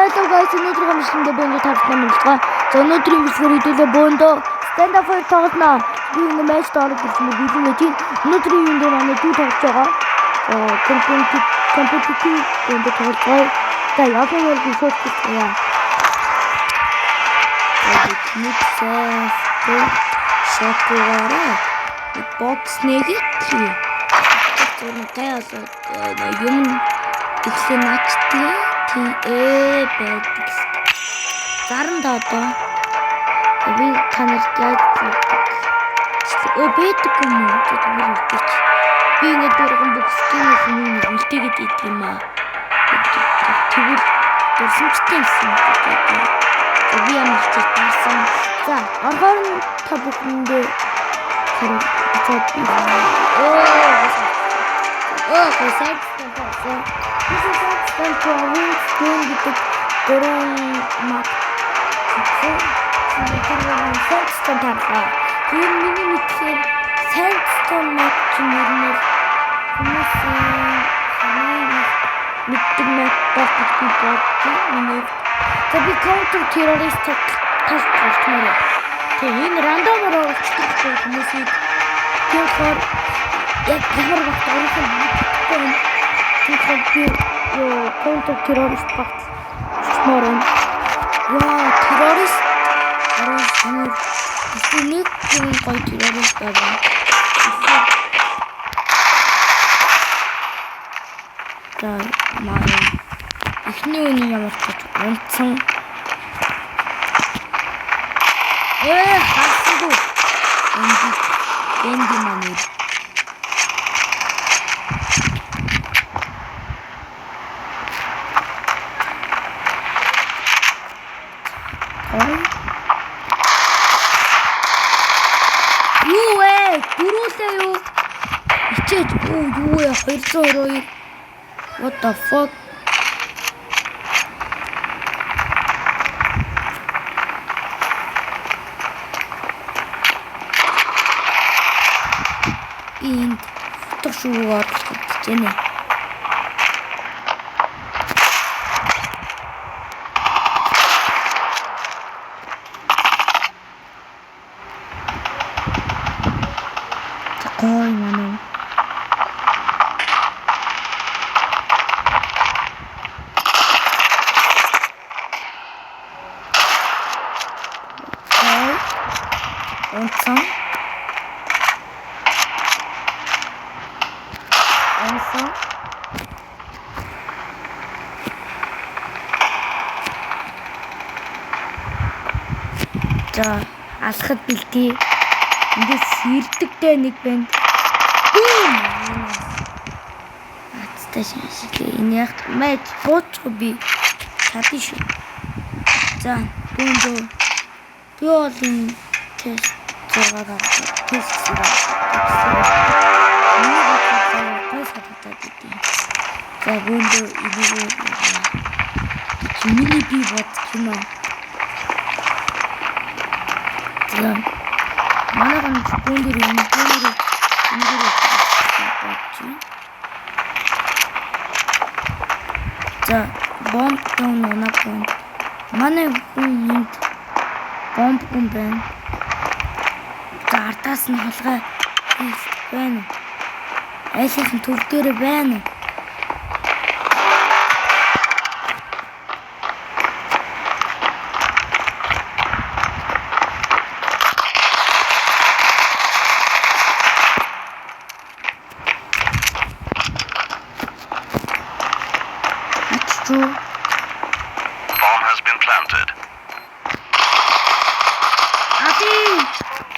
hello guys, өнөөдөр гомшлондоо бэнд тавьсан юм байна. За өнөөдрийн бичлэгээр хэдүүлээ бөөндөө stand up for тоглоно. Би энэ матч тоглох гэж билээ тийм. Өнөөдрийн юм дээр манай дүү тоглож байгаа. Competitive бөөндөө тоглож байгаа. За яг нь бол шууд хийчихье. Шоколад бокс нэгэхий. Тэр юм ихсэн начтай байдаг. Заранда одоо би танарт яаж байдаг юм уу гэдэг. Би ингэ дөргөн бокскинээс нэг үлдээгээд идэв юм аа. Тэгвэл дурсамжтай юм. Би ямар ч таасан. За, оргоор та бүхэндээ харин энэ рандомоор оруулчихсан хүмүүсийг тэгэхээр яг ямар багт орсон юм. Тэгэхээр контент террорист багт морон. Яа, террорист орсон. Нэг юм гоё террорист байна. За маань эхний үний ямар ч унтсан. Хасуу. Энди манер. Дөрүүлээ юу? Ичээж юу яа 202. What the fuck? Энд фотошуугаар гэж байна. Такой манаа. Онцон. За алхад бэлтий. Эндээс сэрдэгтэй нэг байна. Аттай шиг энэ яг мэд боцоо би чадчих шүү. За бөөндөө би бол энэ тест зураагаар тест хийх. За бөөндөө энийг миний би бодчихно. Манай гон бөөндөө энэ за бомб тонна бомб. Манай хүн бомб хүн байна. За артаас нь холгой байна. Айлын төр дээр байна. Bomb has been planted.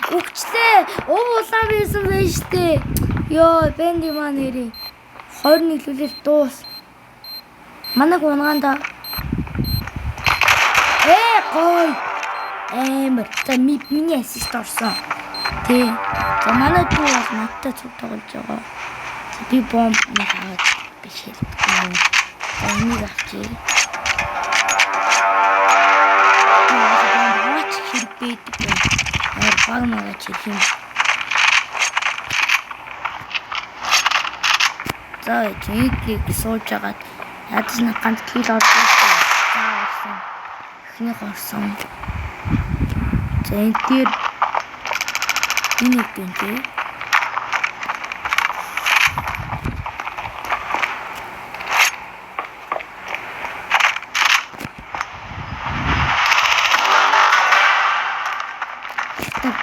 Үгчлээ. Улаан байсан байж тээ. Йоо, бенди манери. 20 нийлүүлэл дуус. Манайг унганда. Гой. Эмэр. За миний ассист орсон. Тий. За манай дүү бол надтай цуг тоглож байгаа. Би бомб наагаад биш хэлдэг. Энийг авчи. Бомб хэрбээд баг мага чих юм. За, чиглийг сууж агаад ядаж нэг ганц кил орсон. За, эхний гарсан. За энэ дээр энэ бинтэй.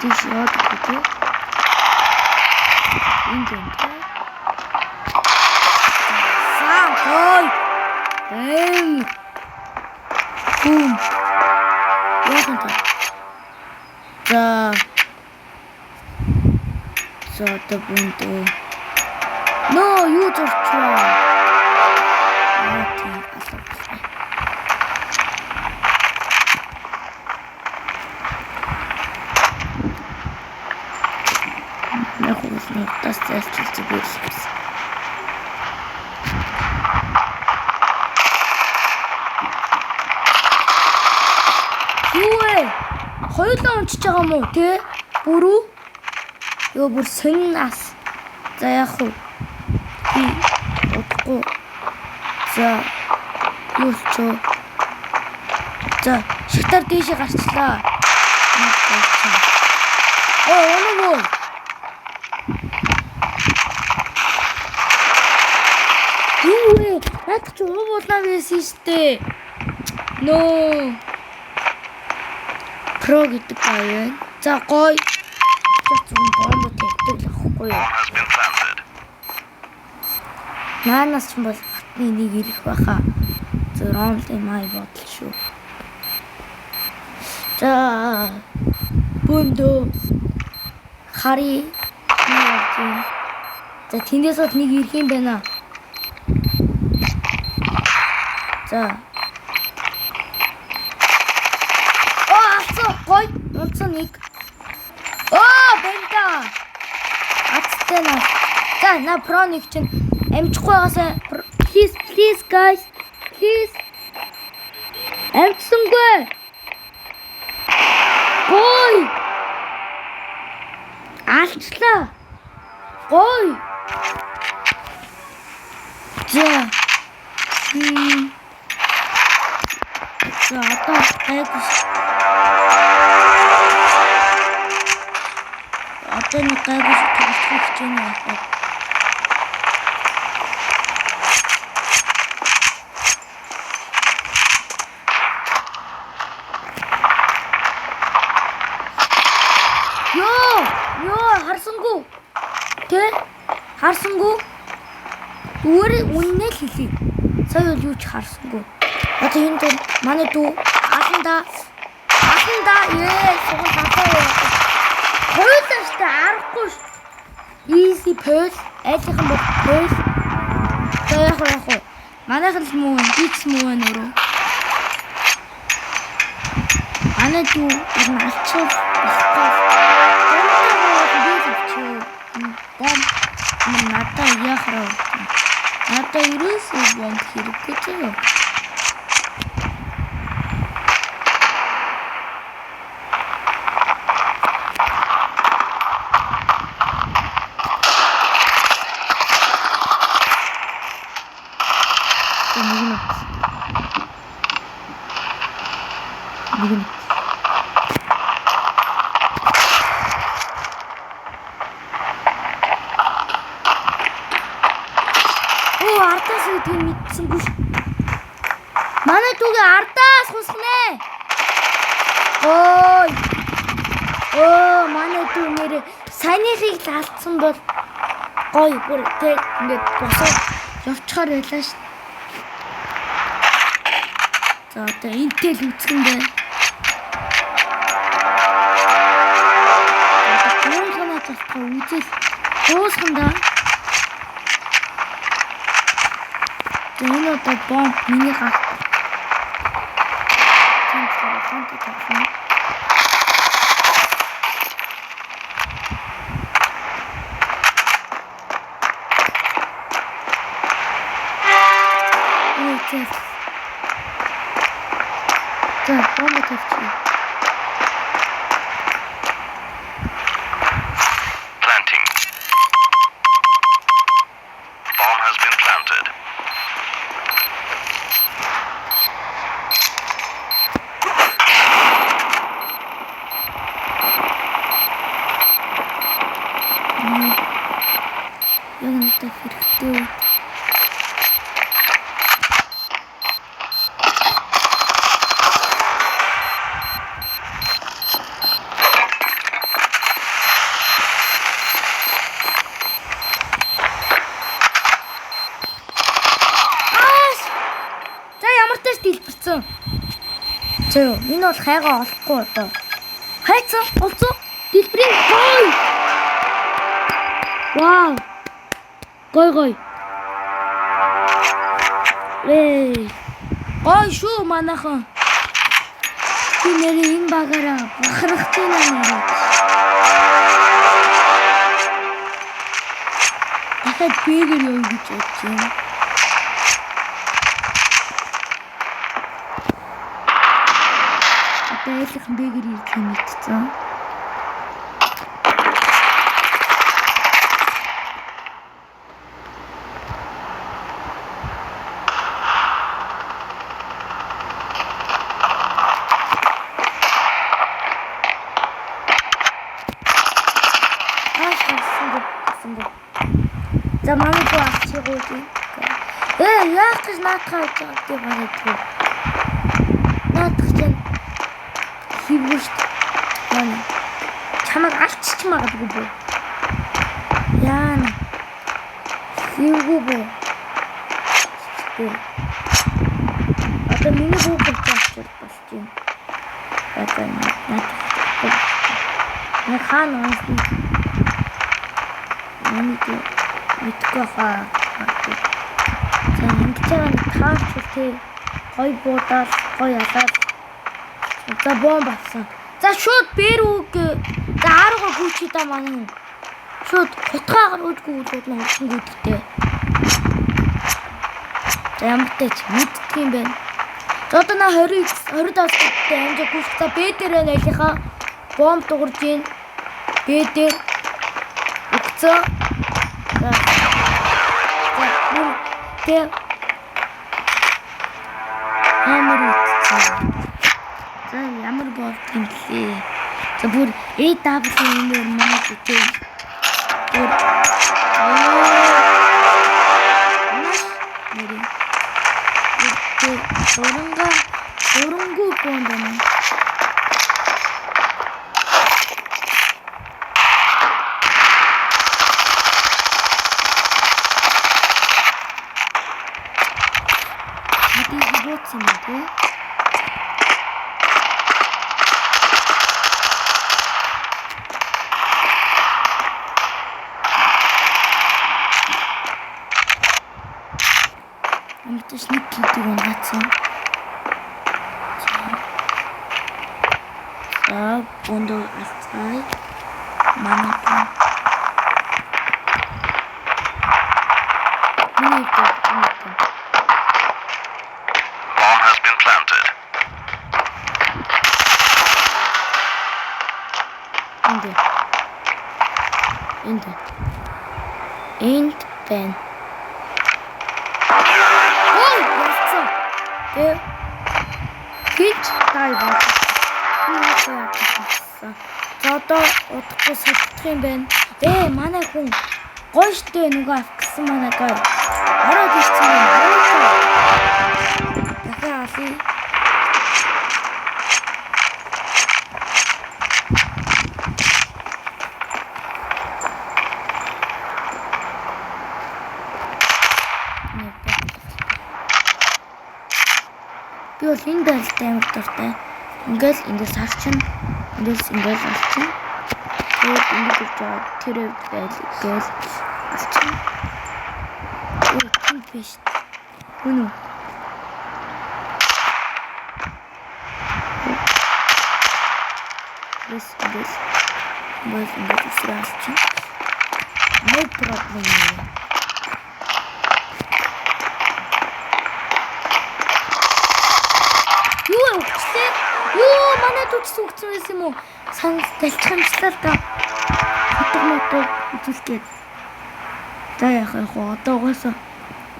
Тэвч яад гэдэг. Энэ бинтэй. Ой! Яахан та. За одоо бүндөө. Нөө юу зурчваа. Тийм алга. Яг үгүй тас зайлчилж биелсэн. Хоёулаа унчиж байгаа мó те? Бүрүү? Ёо бүр сонинас. За яах вэ? Би удахгүй. За юу ч. За шигтар дээшээ гарчлаа. Оноо. Юу вэ? Наад чи уулаа байсан штэ. Нөө. Про гэдэг байна. За гоё. Зөвхөн бомб тавьдаг л ахгүй юу? Наанаас ч бол хатны нэг ирэх байхаа. Зөрөөнлийн май бодол шүү. За бүндөө хари. За тэндээс од нэг ирэх юм байна. За Гой, онцон нэг. Бэнта. Ацтена. За, на проник чинь амжихгүй байгаасаа please guys. Please. Амжсангүй. Гой. Алчлаа. Гой. За. За, одоо гайгүй. Одоо нэг гайгүй хэлж байна. Ёо, харсангүй. Тэ? Харсангүй. Үннээ л хэлий. Сая юу ч харсангүй. Одоо энэ дээр манай дүү аланда сугал хатаа. Хойлоо штэ арахгүй ш. Easy pearl айлхан бол pearl. За яг. Манайхан л муу бич муу нөрөө. Манай дүү энэ алчил болохгүй. Бом надад яхраа. Надад ерөөсөө бомб хэрэггүй зөө. Артаас үгүй мэдсэнгүй. Манай дүүгээ артаас хусгнэ. Манай дүү нэр санийхыг алдсан бол гоё бүр тэг ингээд босоо явчихаар байлаа ш. За одоо энтэл үцгэн байна. Гуйлганаа тасгаа үзэл дуусгандаа. Энэ одоо бомб миний гар. Тэнцээ хант тавьсан. За, бомб тавьчих. Planting. Bomb has been planted. Наадаас дэлбэрсэн. Зөө энэ бол хайгаа олохгүй одоо. Хайцсан олцоо дэлбэрийн гой. Вау. Гой. Ой шүү манайхан. Би нэрийн энэ багаараа бахархаж байна нэрээ. Дахиад бэгэр юу гэж бодож байна. Одоо айлхан бэгэр ирэх юм итцэн. За манай гоо авчихгүй. Яах гэж наатахаа гэж байгаа юм. Наатах чинь хийвгүй шүү дээ. Чамайг алччих магадгүй бөө. Яана. Хийвгүй бөө. Одоо миний бүү гэж авчих болж байна. Одоо наатах. Яг хаана онцгой. Миний мэдгүй хаа. За ингэж байгаа нь таарч тий. Гой буудаад, гой ялаад. За бомб авсан. За шууд бэр үг. За арга гүчи та манай. Шууд хутгаагаар үүдгүй үүдүүд нь хурдан гүйдэгтэй. За ямар ч мэддэг юм байна. За одоо на 20 давталтай амжаа гүйх. За Б дээр нэлийнхаа бомб дуурж гин. Б дээр өгцөө. За ямар болт юм лээ. За бүр AW-ээр манай үгүй. Бүр Урангу гондана. Semua. Terus ni kita orang baca. Untuk asal mana pun. Ini tu. Bomb has been planted. End pen. Хич тайван. За одоо удахгүй сэтгэх юм байна. Манай хүн гоё штэ нөгөө авах гэсэн манай гоё. Ороод ирсэн юм. Дахиад алий. Би бол энэ байлтай амар дуртай. Ингээл ингээс харчин. Ингээл алчин. Тэгээд ингэж гэж тэр байл гээл алчин. Тийм биш. Үнэ. Ингээл алчин. No problem. Манай төгс үгцэн байсан юм уу? Санал талчамжлаа та. Хотгомотоо үзүүлгээд. За яах вэ? Одоо угаасаа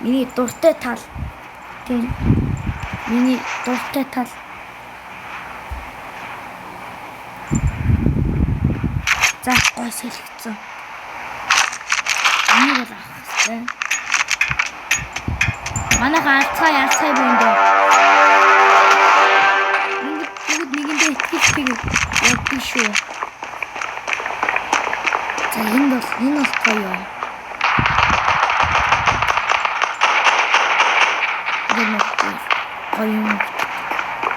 миний дуртай тал. Тийм. Миний дуртай тал. За гой сэлгэцэн. Энийг л авах хэрэгтэй. Манайхаа алцаа буунд. Яг биш үү. За энэ бол гоё. гоё юм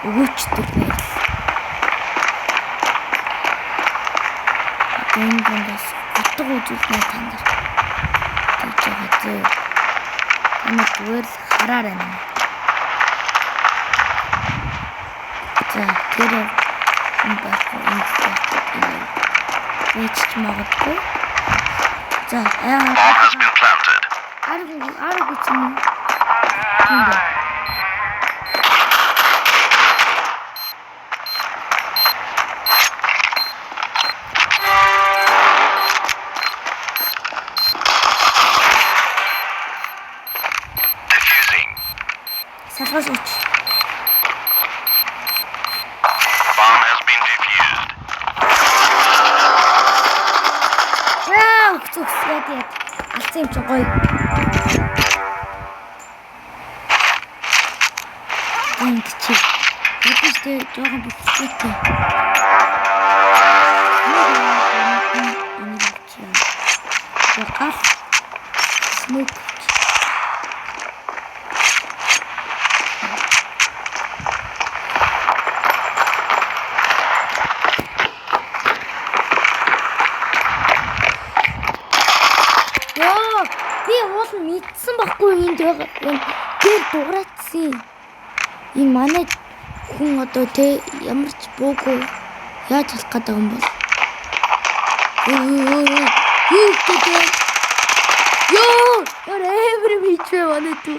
өгөөчдөг байл. Энэ гондоос утга үзүүлнэ та нар. Тэгж байгаа зөө. Танаа зүгээр л хараарай нэ. За тэр юм байхгүй юм байж магадгүй. За Bomb has been planted. арга гэж юм. Diffusing. Салгаж үуч. Bomb has been defused. Зүгсгээд яа. Алцсан юм чи гоё. Чи. Өдөртөө жоохон бэлтгээтэй. Гал. Смок. Би уул мэдсэн баггүй энд байгаа. Тэр дуграацсан. Энэ манай хүн одоо тэ ямар ч буугүй яаж болох гэдэг юм бол. Эвэр бичвэ манай түү.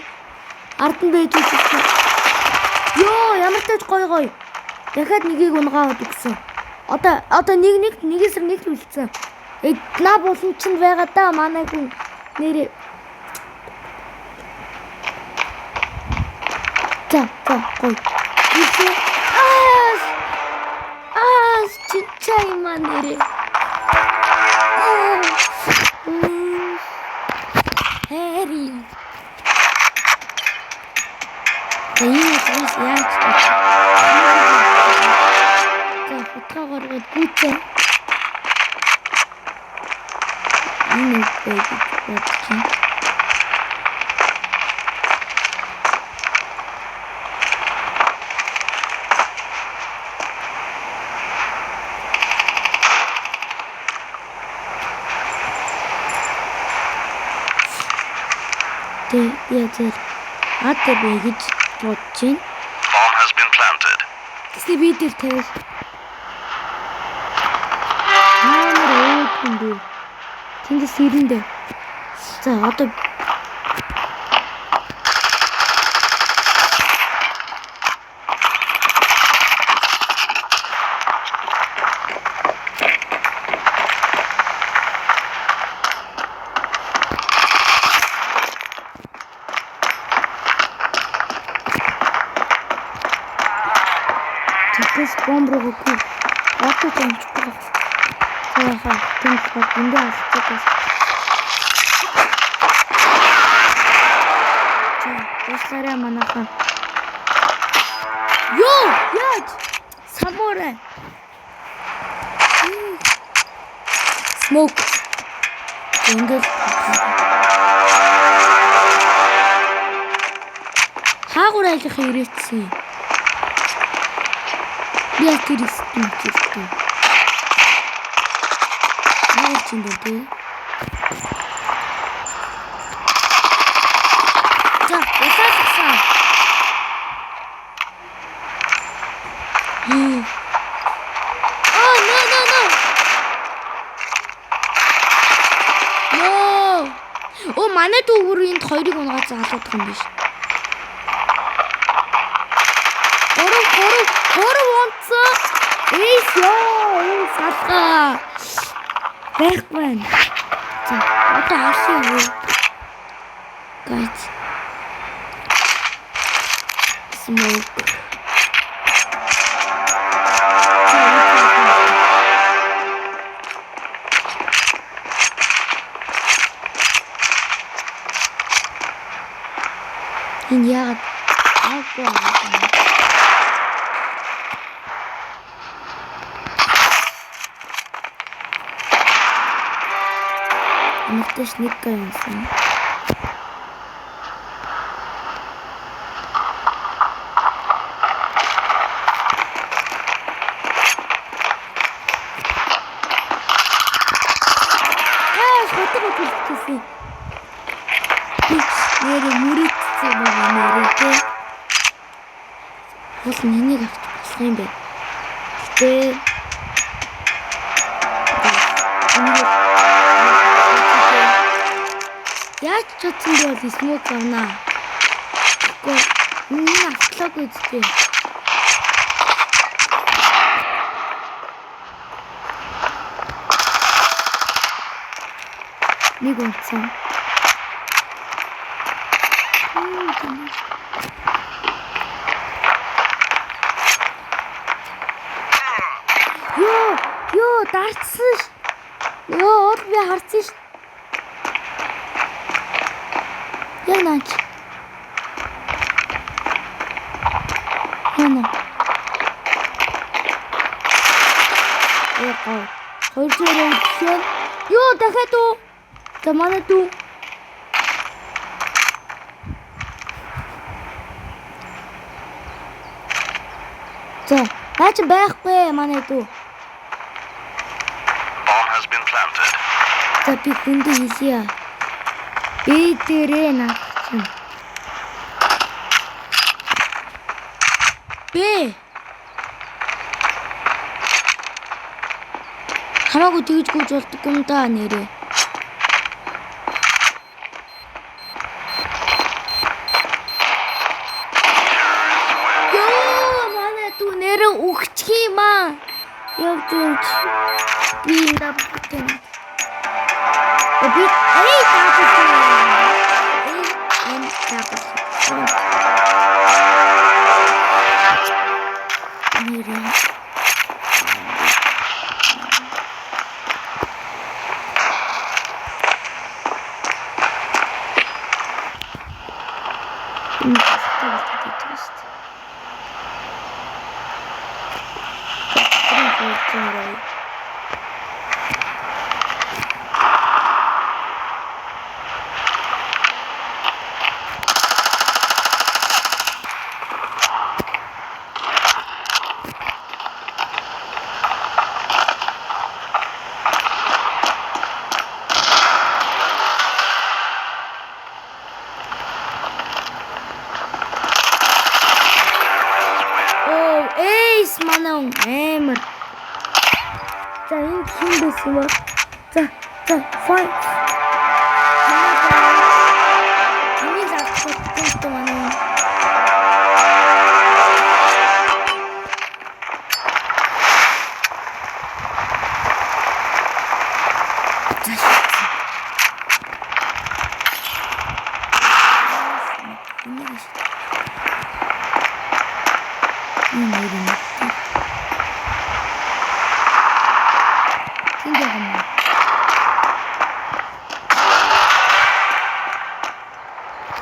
Ард нь байж үзсэн. Ямар ч гоё. Дахиад нэгийг унгаад өгсөн. Одоо нэгээс нэг үлдсэн. На болон ч байгаа да манай хүн нэрээ. За гоё. 진짜 이만해래. 해리. 이거 진짜 양치. 자, 부탁하고 붙자. 이거 어떻게? 얘들 아들 얘기 멋진 Bomb has been planted. 시비들 태 하늘에 오픈데 진짜 싫은데 자 어떤 Тэс бомброг өгөх. Отоо юм чухал. Яаха, тэнх энд асууж. Туслаарай манайхан. Яаж? Самурай. Smoke. Эндэл. Хаагур айлах ирээдсэн. Я кристин чисто. Очень добре. За, ясаасан. No. Манай дүүгүр энд хоёрыг унгаад залуудах юм биш. Гурав онцоо. Энэ салгаа. Бэкмэн. За, одоо хаашаа юу? Гайд. Smoke. Энэ яагаад аагүй юм? Мөрдөж нэг гэнсэн. Уул нэнийг авч болох юм бэ. Гэтэ яаж чадсан бэ бол смок авнаа. Гэхдээ энэ автлаагүй зүтэй. Нэг унтсан. Ёо, дарцсан ш. Ёо, би харсан ш. Яг наач. Яна. Яа. Хоёр зэрэг үссэн. Ёо, дахиад уу. За манай дүү. За, наач байхгүй манай дүү. Bomb has been planted. За би хүндээ хэлье. Би дээрээ наач. Бэ. Хамаагүй тэгж гүйж болдоггүй юм да нэрээ. Ухчих юм аа. Явж би энэ бүтэн. Би тапсан. Нэрээ. Эмэр. За энэ хин байсан ба. За файн. Энийг авчих гэдэг манай.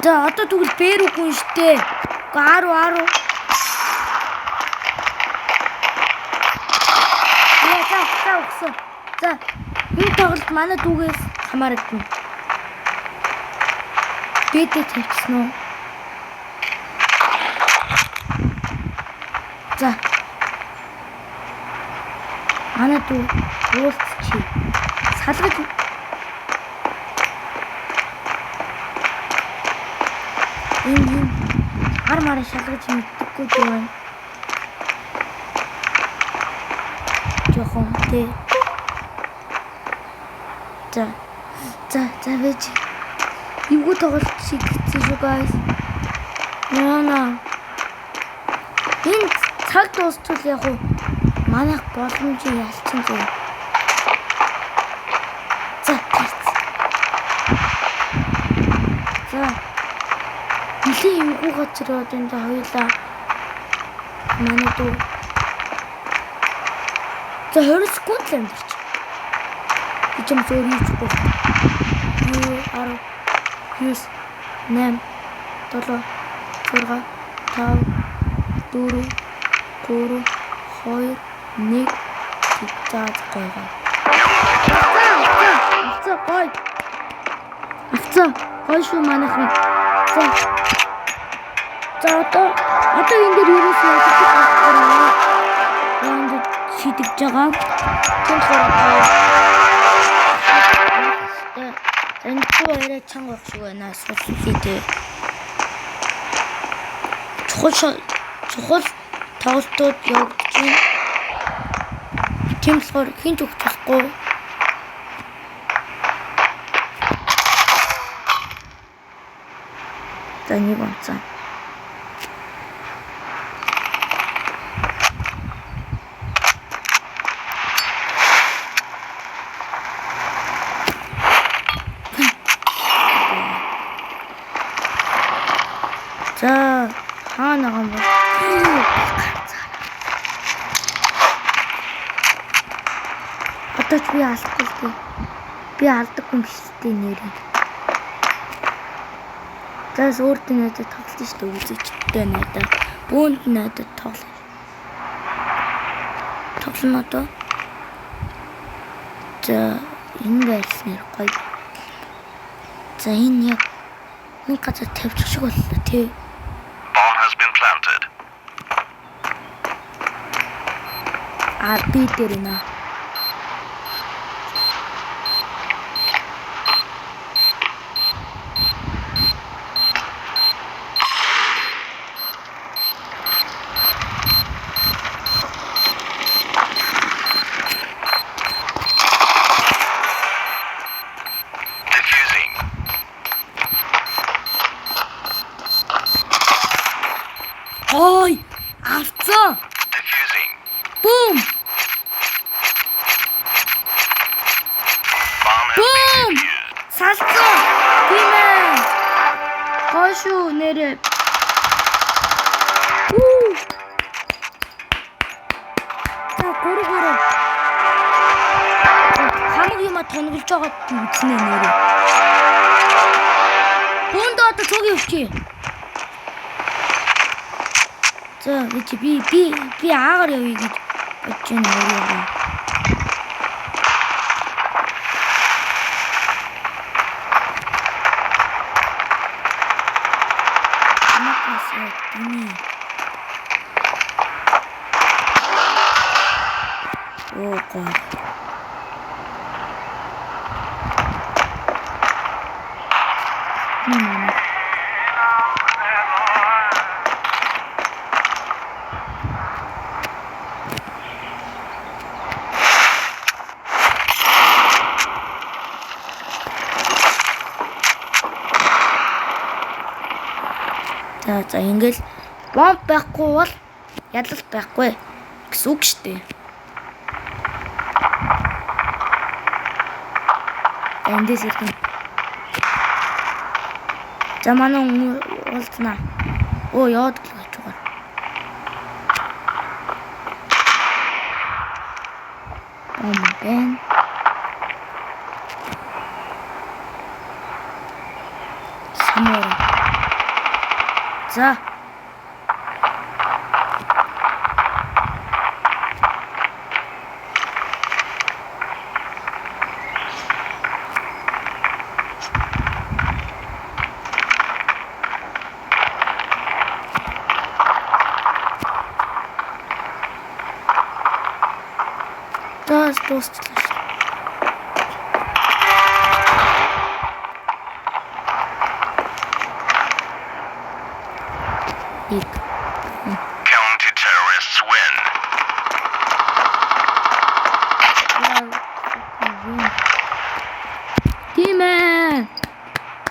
За одоо тэгвэл бээр үгүй штэ. Гару. За өгсөн. За энэ тоглолт манай дүүгээс хамаарахгүй. Бэдэ тавьчихсан уу? За. Манай дүү уулзчих. Салгаж энэ армаар шалгаж мэддэггүй дээ. Жохон тэ. За вэж. Юу тоглолт шиг хэвчээ шүү guys. Яна. Энэ цаг дуусчвал яг уу манайх боломжийг ялчин зөө. За. Нилийн юу газар одоо энэ хоёулаа манай дүү. За 20 секунд л амьдч. Би ч юм зөөр юу ч бод. 9 8 7 6 5 4 3 2 1 Авцаа гой шүү манайхан. За одоо энэ дээр юус яадаг вэ? Шидэж байгаа. Энэ тоо чанга байх шүү байна. Суултээ. Чухал тоглолтууд явагдаж байна. Тийм болохоор хинч өгч болохгүй. За нэг онцоо. За хаана байгаа юм бэ? Одоо ч би алдахгүй л дээ. Би алдахгүй юм биш дээ нэрээ. Зас өөртөө надад тоглож штэ үзэгчтэй надад. Бүүнд надад тоглоо. Тоглоно одоо. За энэ байснаар гоё. За энэ яг нэг газар тавьчих шиг боллоо тий. Bomb has been planted. Би дээр нэ. Defusing. Ой! Авцаа! Defusing. Бум! Bomb has Boom! been defused. Салцаа! Тийм ээ! Гой шүү нэрээ. За гурав. Хамаг юма тонголж байгаа үзнэ нэрээ. Буунд одоо цогийн өвчий. За би аагаар явъя гэж бодож байна өөрөө. Oh God. За ингээл бомб байхгүй бол ядалт байхгүй гэсэн үг шүү дээ. Эндээс ирэх. За манай уулзнаа. Оо яад гэж байгаа. Бэн. Самура. За. Да, дуусчлаа. Counter-terrorists win. Тийм ээ.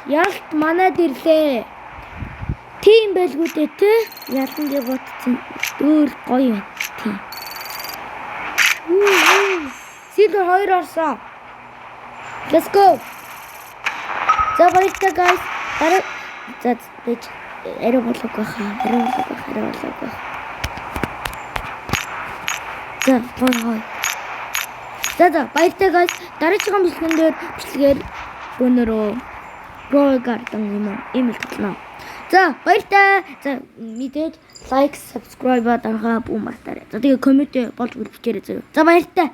Ялт манад ирлээ. Тийм байлгүй дээ те. Ялангийн ботцсон өөр гоё байна. Тийм. Сидор 2 орсон. Let's go. За баярлалаа guys. За бич арай болог байгаа. За гой. За баярлалаа guys. Дараагийн бичлэгэн дээр бичлэгээр өнөрөө Pro-Garden юм татлаа. За баярлалаа. За мэдээж лайк, subscribe дарахаа бүү мартаарай. За тэгээ коммент болж бичээрэй заяа. За баярлалаа.